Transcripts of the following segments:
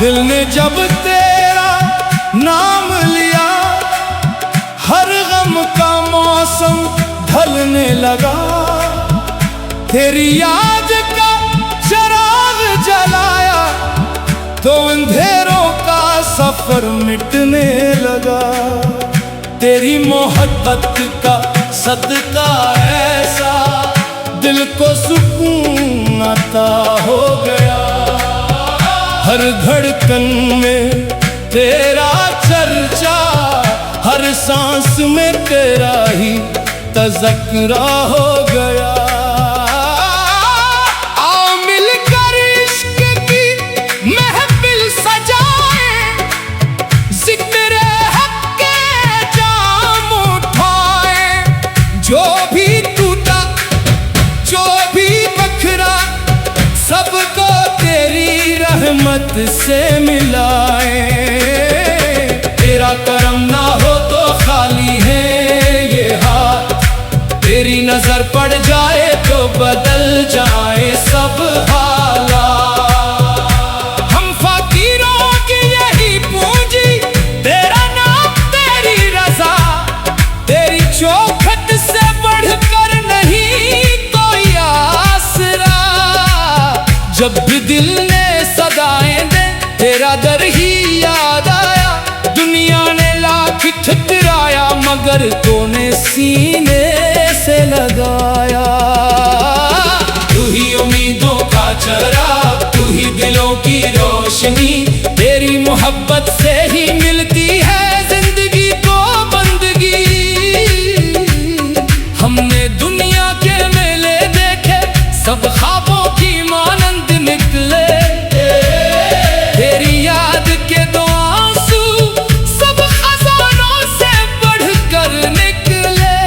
दिल ने जब तेरा नाम लिया, हर गम का मौसम ढलने लगा। तेरी याद का चिराग जलाया तो अंधेरों का सफर मिटने लगा। तेरी मोहब्बत का सदका ऐसा दिल को सुकून अता हो गया। हर धड़कन में तेरा चर्चा, हर सांस में तेरा ही तज़किरा हो गया। आओ मिलकर इश्क की महफिल सजाएं, ज़िक्र हक़ के जाम उठाएं। जो भी टूटा, जो भी बखरा, सबको तेरी रहमत से मिलाए। तेरा करम ना हो तो खाली है ये हाथ, तेरी नजर पड़ जाए तो बदल जाए सब हालात। हम फकीरों की यही पूंजी, तेरा नाम तेरी रजा, तेरी चौखट से बढ़कर नहीं कोई आसरा। जब भी दिल ने सदाएं दे तेरा दर ही याद आया। दुनिया ने लाख ठुकराया मगर तूने सीने से लगाया। तू ही उम्मीदों का चराग, तू ही दिलों की रोशनी। तेरी मोहब्बत से ही मिलती है जिंदगी को बंदगी। हमने दुनिया के मेले देखे, सब ख्वाबों की मानंद निकले। तेरी याद के दो आंसू सब खजानों से बढ़कर निकले।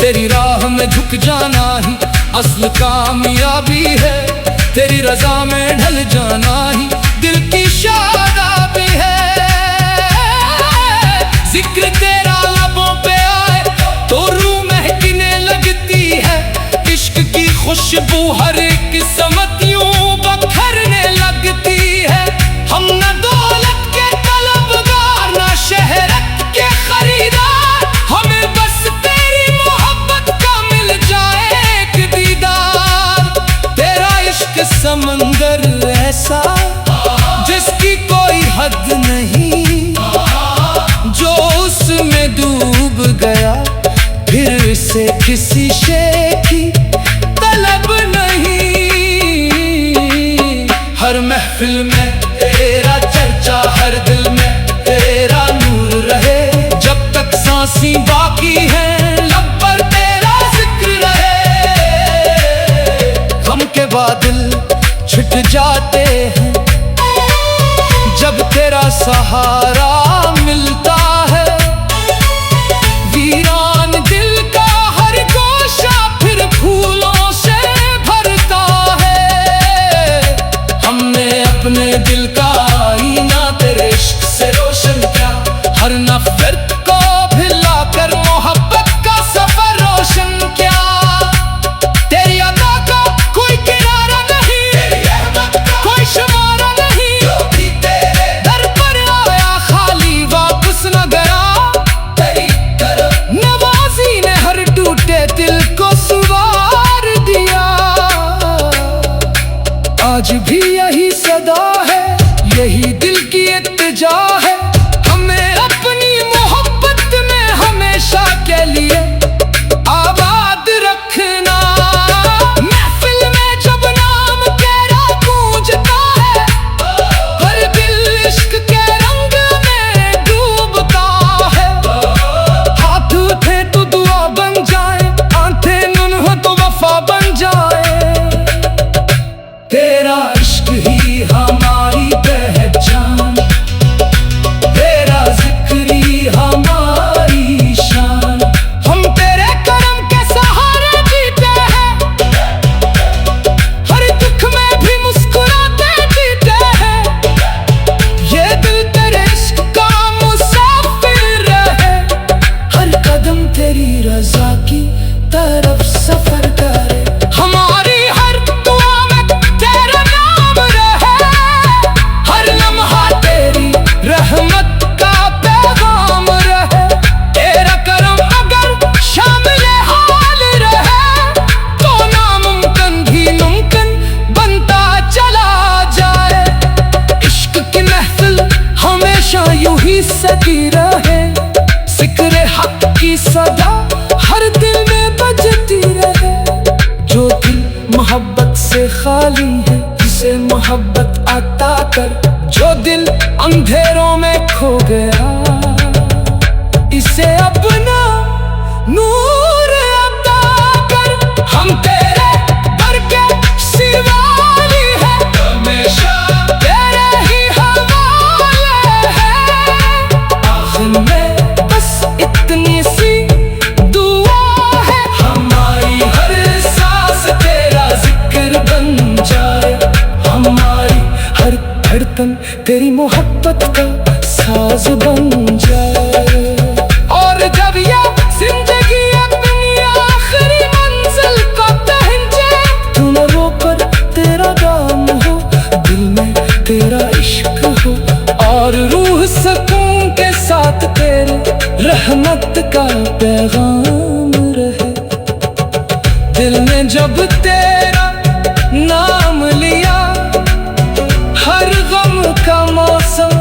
तेरी राह में झुक जाना ही असल कामयाबी है। तेरी रजा में ढल जाना ही दिल की शादाबी है। जिक्र तेरा लबों पे आए तो रूह महकने लगती है। इश्क की खुशबू हर एक समत यूं बखरने लगती है। हम न दौलत के तलबगार, न शहरत के खरीदार, हमें बस तेरी मोहब्बत का मिल जाए एक दीदार। तेरा इश्क समंदर ऐसा जिसकी कोई हद नहीं, जो उसमें डूब गया फिर से किसी शे की तलब नहीं। हर महफिल में तेरा चर्चा, हर दिल में तेरा नूर रहे। जब तक सांसें बाकी हैं लब पर तेरा जिक्र रहे। गम के बादल छिट जाते हैं जब तेरा सहारा मिलता है। वीरान दिल का हर गोशा फिर फूलों से भरता है। हमने अपने दिल का आईना तेरे इश्क से रोशन किया। हर नफरत को भिलाकर मोहब्बत का सफर रोशन किया। तेरी अदा का कोई किनारा नहीं, तेरी रहमत का कोई शुमारा नहीं। जो भी तेरे दर पर आया रजा की तरफ सफर करे। हमारी हर दुआ में तेरा नाम रहे, हर लम्हा तेरी रहमत का पैगाम रहे। तेरा करम अगर शामिल हाल रहे तो नामुमकिन भी मुमकिन बनता चला जाए। इश्क की महफिल हमेशा यूं ही सजी रहे, जिक्र हक की सदा हर दिल में बजती रहे। जो दिल मोहब्बत से खाली है उसे मोहब्बत अता कर, जो दिल अंधेरों में खो गया इसे अपना नूर अता कर। हम तेरे दर के सिवाली है, हमेशा तेरे ही हवाले है। आखिर में बस इतनी सी दुआ है, हमारी हर सांस तेरा जिक्र बन जाए, हमारी हर धड़कन तेरी मोहब्बत का साज बन जाए। और जब ये जिंदगी अपनी आखिरी मंजिल को पहुंचे, तू न रो कर तेरा गाम हो, दिल में तेरा इश्क हो, और रूह सुकून के साथ तेरे रहमत का पैगाम रहे। दिल ने जब तेरा नाम लिया, हर गम का मौसम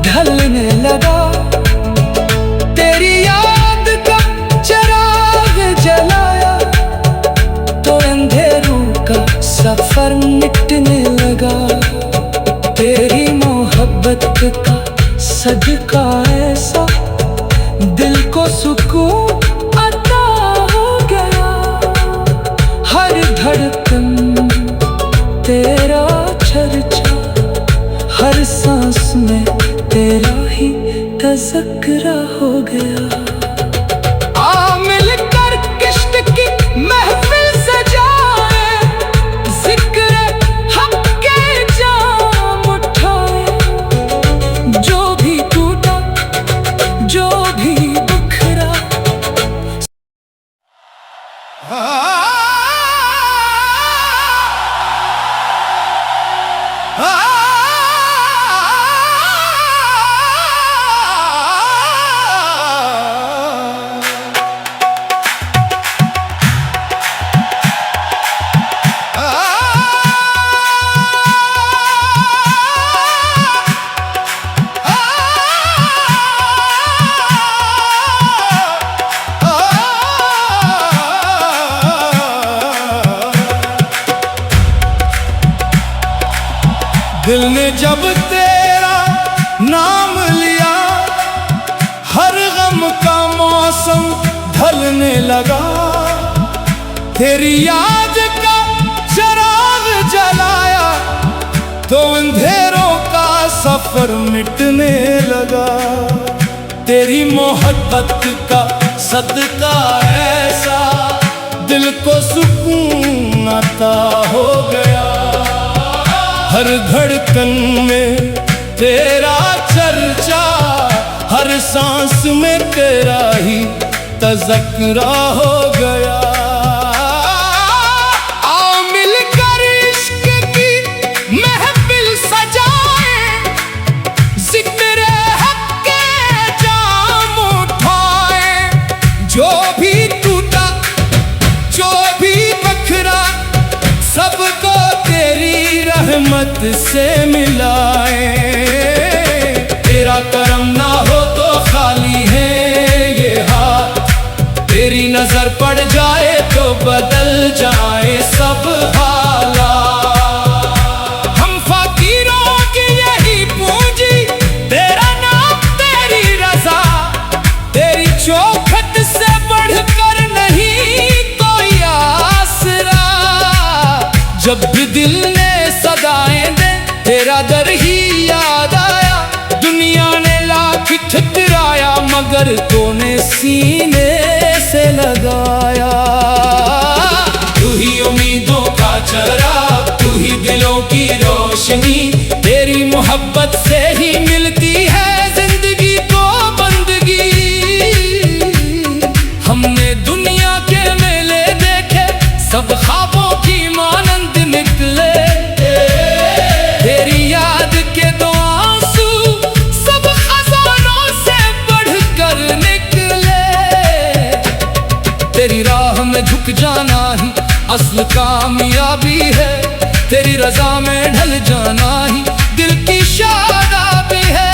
ढलने लगा। तेरी याद का चिराग जलाया तो अंधेरों का सफर मिटने लगा। तेरी मोहब्बत का सदका ऐसा दिल को सुकून अता हो गया। हर धड़कन तेरा चर्चा, हर सांस में तेरा ही तज़किरा हो गया। आ मिलकर किश्त की महफिल सजाए, जिक्र हक के जाम उठाए। जो भी टूटा, जो भी बिखरा, दिल ने जब तेरा नाम लिया, हर गम का मौसम ढलने लगा। तेरी याद का चिराग जलाया तो अंधेरों का सफर मिटने लगा। तेरी मोहब्बत का सदका ऐसा दिल को सुकून अता हो गया। हर धड़कन में तेरा चर्चा, हर सांस में तेरा ही तज़किरा हो गया। आओ मिलकर इश्क की महफिल सजाए, जिक्र हक के जाम उठाए। जो भी टूटा, जो भी बखरा, सबको तेरी रहमत से मिलाए। तेरा करम ना हो तो खाली है ये हाथ, तेरी नजर पड़ जाए तो बदल जाए सब हालात। हम फकीरों की यही पूंजी, तेरा नाम तेरी रजा, तेरी चौखट से बढ़कर नहीं कोई आसरा। जब भी दिल ने सदाएं दे तेरा दर ही याद आया, दुनिया ने लाख ठुकराया मगर तूने सीने से लगाया। तू ही उम्मीदों का चराग, तू ही दिलों की रोशनी, तेरी मोहब्बत से ही मिलती है जिंदगी को बंदगी। हमने दुनिया के मेले देखे, सब ख्वाबों की मानंद निकले। तेरी याद के दो आंसू सब खजानों से बढ़कर निकले। तेरी राह में झुक जाना ही असल कामयाबी है, तेरी रजा में ढल जाना ही दिल की शादाबी है।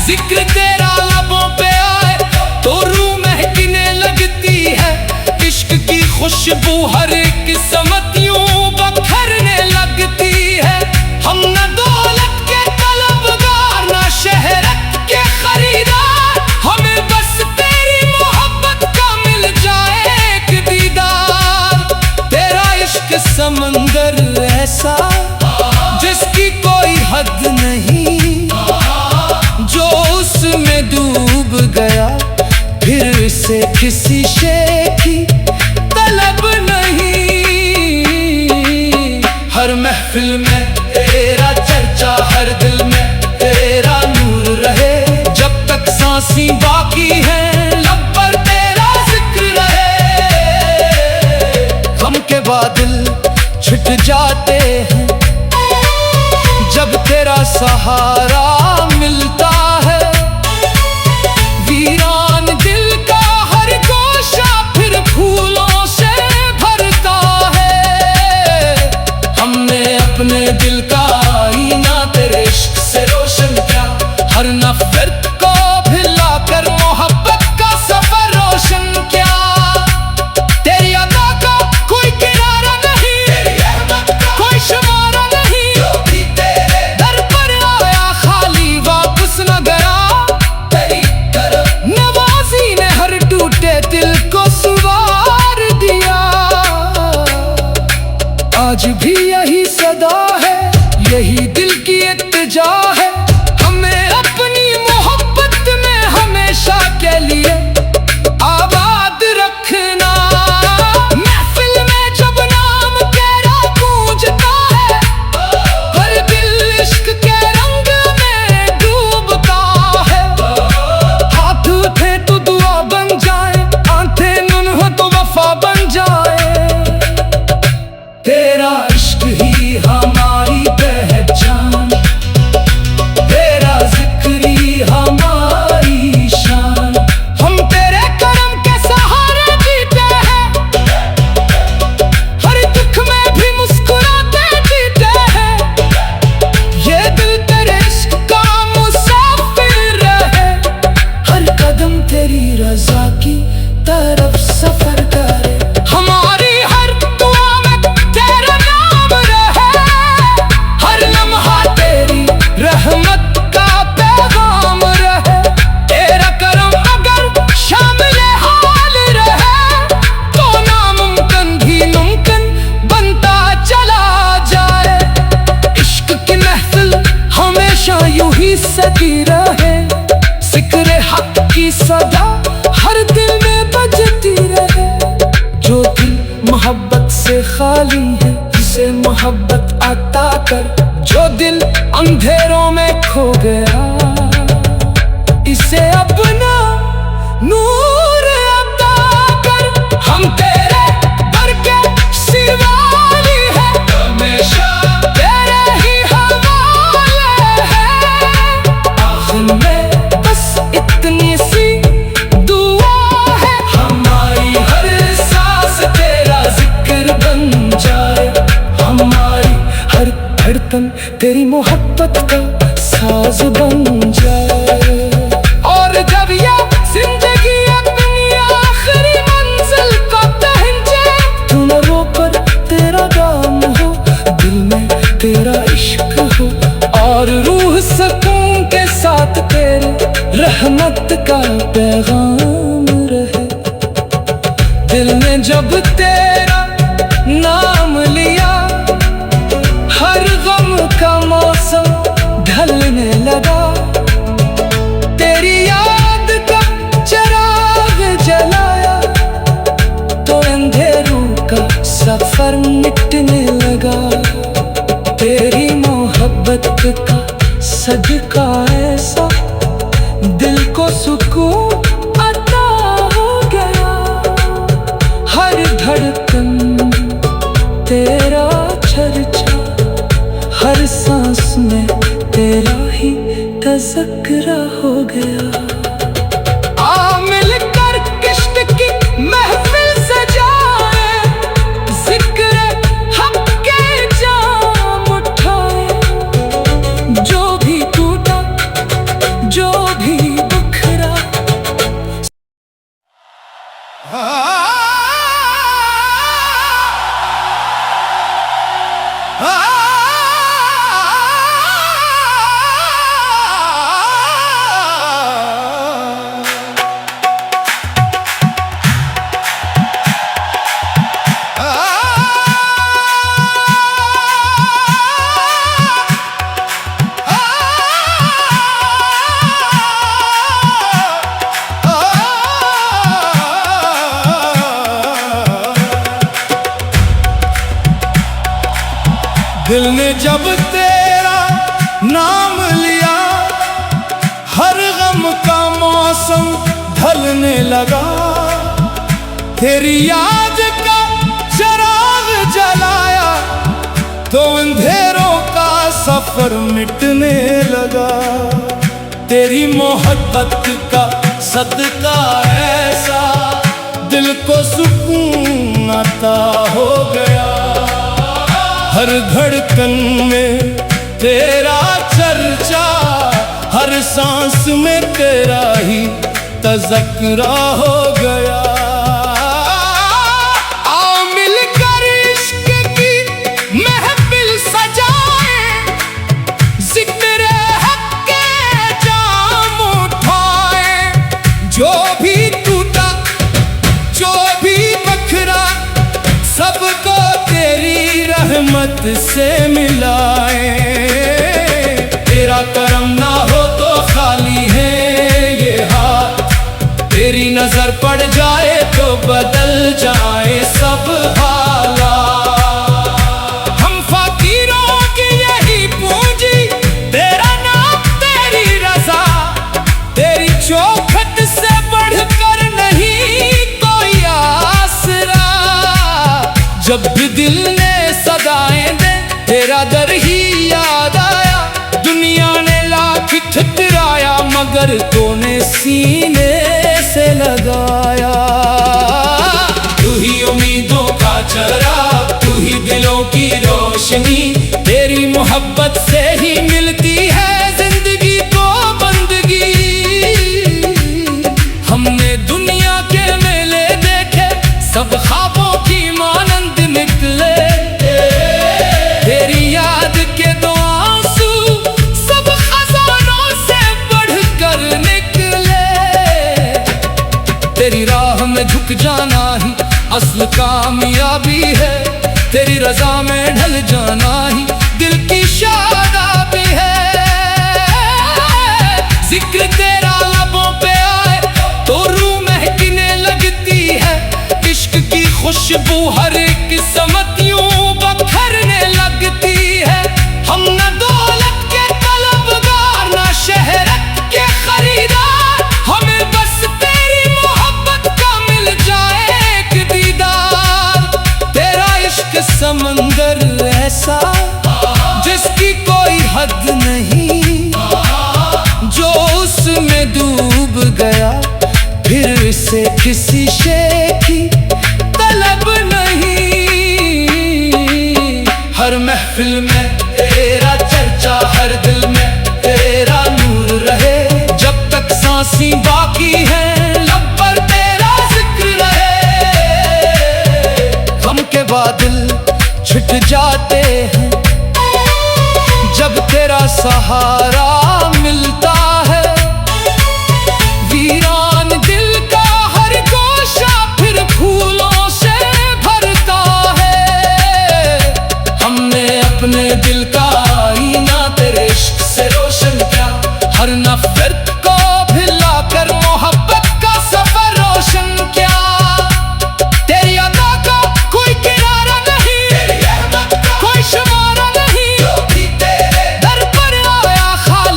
जिक्र तेरा लबों पे आए तो रूह महकने लगती है, इश्क की खुशबू हर एक समत यूं बखरने लगती है। हम न दौलत के तलबगार न शहरत के खरीदार, हमें बस तेरी मोहब्बत का मिल जाए एक दीदार। तेरा इश्क समंदर ऐसा जिसकी कोई हद नहीं, जो उसमें डूब गया फिर से किसी शे की तलब नहीं। हर महफिल में तेरा चर्चा, हर दिल में तेरा नूर रहे। जब तक सांसें बाकी हैं लब पर तेरा जिक्र रहे। गम के बादल छिट जाते हैं जब तेरा सहारा मिलता है। वीरान दिल का हर गोशा फिर फूलों से भरता है। हमने अपने दिल का आईना तेरे इश्क से रोशन किया, हर नफरत को भुलाकर मोहब्बत का सफर रोशन किया। तेरी अदा का कोई किनारा नहीं, तेरी रहमत का कोई शुमारा नहीं, जो भी तेरे दर पर आया खाली वापस न गया। तेरी करम नवाजी ने हर टूटे दिल को संवार दिया। आज भी यही सदा है, यही दिल की इत्तिजा है, हमें अपनी मोहब्बत में हमेशा के लिए आबाद रखना। महफिल में जब नाम तेरा गूंजता है, हर दिल इश्क के रंग में डूबता है। हाथ उठे तो दुआ बन जाए, आंखें नम हो तो वफा बन जाए। तेरा इश्क ही हमारी पहचान, तेरा जिक्र ही हमारी शान। हम तेरे करम के सहारे जीते हैं, हर दुख में भी मुस्कुराते जीते हैं। ये दिल तेरे इश्क का मुसाफिर रहे, हर कदम तेरी रजा की तरफ सफर करे। हमारी हर दुआ में तेरा नाम रहे, हर लम्हा तेरी रहमत का पैगाम रहे। तेरा करम अगर शामिल हाल रहे, तो नामुमकिन भी मुमकिन बनता चला जाए। इश्क की महफिल हमेशा यूं ही सजी रहे, जिक्र हक की सदा हर दिल में बजती रहे। जो दिल मोहब्बत से खाली है, जिसे मोहब्बत अता कर। जो दिल अंधेरों में खो गया, इसे अपना नूर अता कर। हम तेरे दर के सिरवाली है, हमेशा तेरे ही हवाले है। आखिर में बस इतनी सी दुआ है, हमारी हर सांस तेरा जिक्र बन जाए। हमारी हर धड़कन तेरी मोहब्बत का साज बन जाए। और जब ये जिंदगी अपनी आखिरी मंजिल को पहुंचे, तुम रो कर तेरा नाम हो, दिल में तेरा इश्क हो, और रूह सुकून के साथ तेरे रहमत का पैगाम रहे। दिल ने जब तेरा नाम लिया, हर गम का मौसम ढलने लगा। तेरी याद का चिराग जलाया, तो अंधेरों का सफर मिटने लगा। तेरी मोहब्बत का सदका ऐसा दिल को सुकून अता हो ज़िक्र हो गया। आ मिलकर किश्त की महफिल सजाए, जिक्र हक के जाम उठाए। जो भी टूटा, जो भी बिखरा, दिल ने जब तेरा नाम लिया, हर गम का मौसम ढलने लगा। तेरी याद का चिराग जलाया तो अंधेरों का सफर मिटने लगा। तेरी मोहब्बत का सदका ऐसा दिल को सुकून अता हो गया। हर धड़कन में तेरा चर्चा, हर सांस में तेरा ही तज़किरा हो गया। आओ मिलकर इश्क की महफिल सजाए, ज़िक्र हक के जाम उठाए। जो भी टूटा, जो भी बखरा, सबको तेरी रहमत से मिलाए। तेरा करम ना हो तो खाली है ये हाथ, तेरी नजर पड़ जाए तो बदल जाए सब हालात। हम फकीरों की यही पूंजी, तेरा नाम तेरी रजा, तेरी चौखट से बढ़कर नहीं कोई आसरा। जब भी दिल ने सदाएं दे तेरा दर ही याद आया, दुनिया ने लाख ठुकराया मगर तूने सीने से लगाया। तू ही उम्मीदों का चराग, तू ही दिलों की रोशनी, तेरी मोहब्बत से ही मिलती है जिंदगी को बंदगी। हमने दुनिया के मेले देखे, सब ख्वाबों की मानंद निकले। तेरी याद के दो आंसू सब खजानों से बढ़कर निकले। तेरी राह में झुक जाना ही असल कामयाबी है, तेरी रजा में ढल जाना ही दिल की शादाबी है। जिक्र तेरा लबों पे आए तो रूह महकने लगती है, इश्क की खुशबू हर एक समत यूं बखरने लगती है। हम न दौलत के तलबगार, न शहरत के खरीदार, हमें बस तेरी मोहब्बत का मिल जाए एक दीदार। तेरा इश्क समंदर ऐसा जिसकी कोई हद नहीं, जो उसमें डूब गया फिर से किसी शे की तलब नहीं। हर महफिल में तेरा चर्चा, हर दिल में तेरा नूर रहे। जब तक सांसें बाकी हैं लब पर तेरा जिक्र रहे। गम के बादल छिट जाते हैं जब तेरा सहारा मिलता है। वीरान दिल का हर गोशा फिर फूलों से भरता है। हमने अपने दिल का आईना तेरे इश्क से रोशन किया, हर नफरत को भुलाकर मोहब्बत का सफर रोशन किया। तेरी अदा का कोई किनारा नहीं, तेरी रहमत का कोई शुमारा नहीं, जो भी तेरे दर पर आया खाली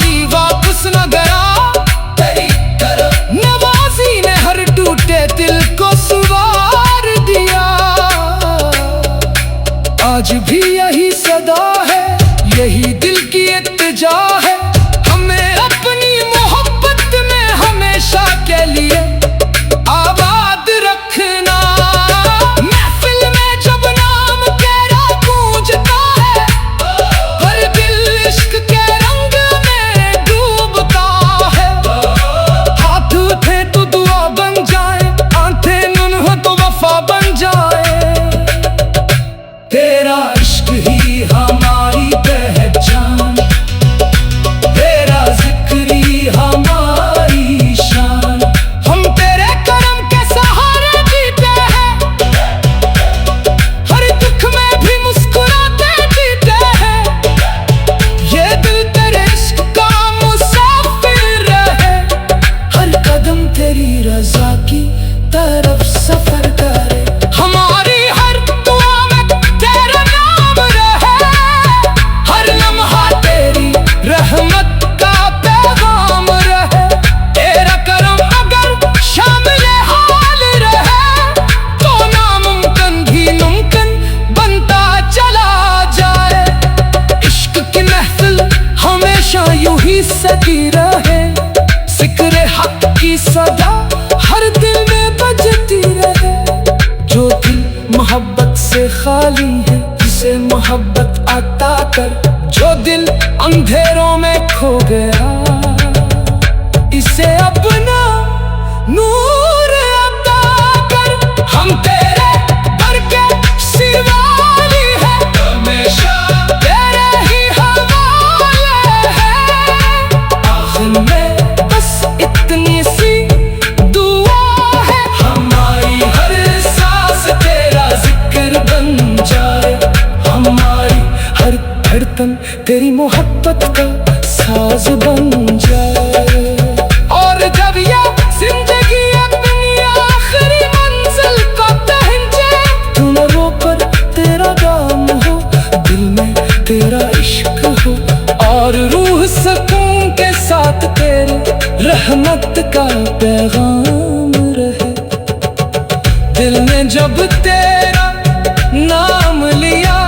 सदा हर दिल में बजती रहे। जो दिल मोहब्बत से खाली है, इसे मोहब्बत अता कर। जो दिल अंधेरों में खो गया, इसे अपना नूर अता कर। हम तेरे दर के सिवाली है, हमेशा तेरे ही हवाले है। आखिर में बस इतनी सी दुआ है, हमारी हर सांस तेरा जिक्र बन जाए। हमारी हर धड़कन तेरी मोहब्बत का साज बन जाए। और जब ये जिंदगी अपनी आखिरी मंजिल को पहुंचे, तुमरों पर तेरा नाम हो, दिल में तेरा इश्क हो, और रूह सुकून के साथ तेरे रहमत का पैगाम रहे। दिल ने जब तेरा नाम लिया,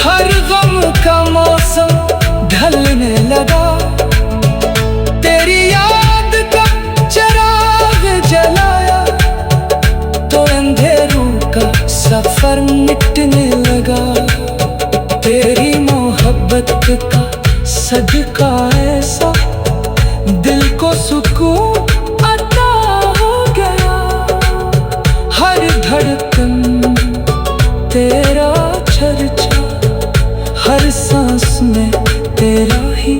हर गम का मौसम ढलने लगा। तेरी याद का चिराग जलाया, तो अंधेरों का सफर मिटने लगा। तेरी मोहब्बत का सदका ऐसा दिल को सुकून अता हो गया। हर धड़कन तेरा चर्चा, हर सांस में तेरा ही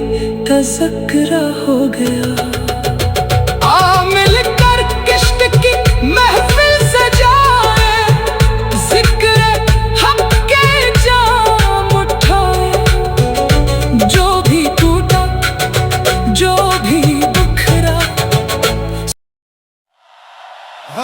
तज़किरा हो गया। आ मिलकर किश्त की महफिल सजाए, जिक्र हक के जाम उठाए। जो भी टूटा, जो भी बिखरा, ah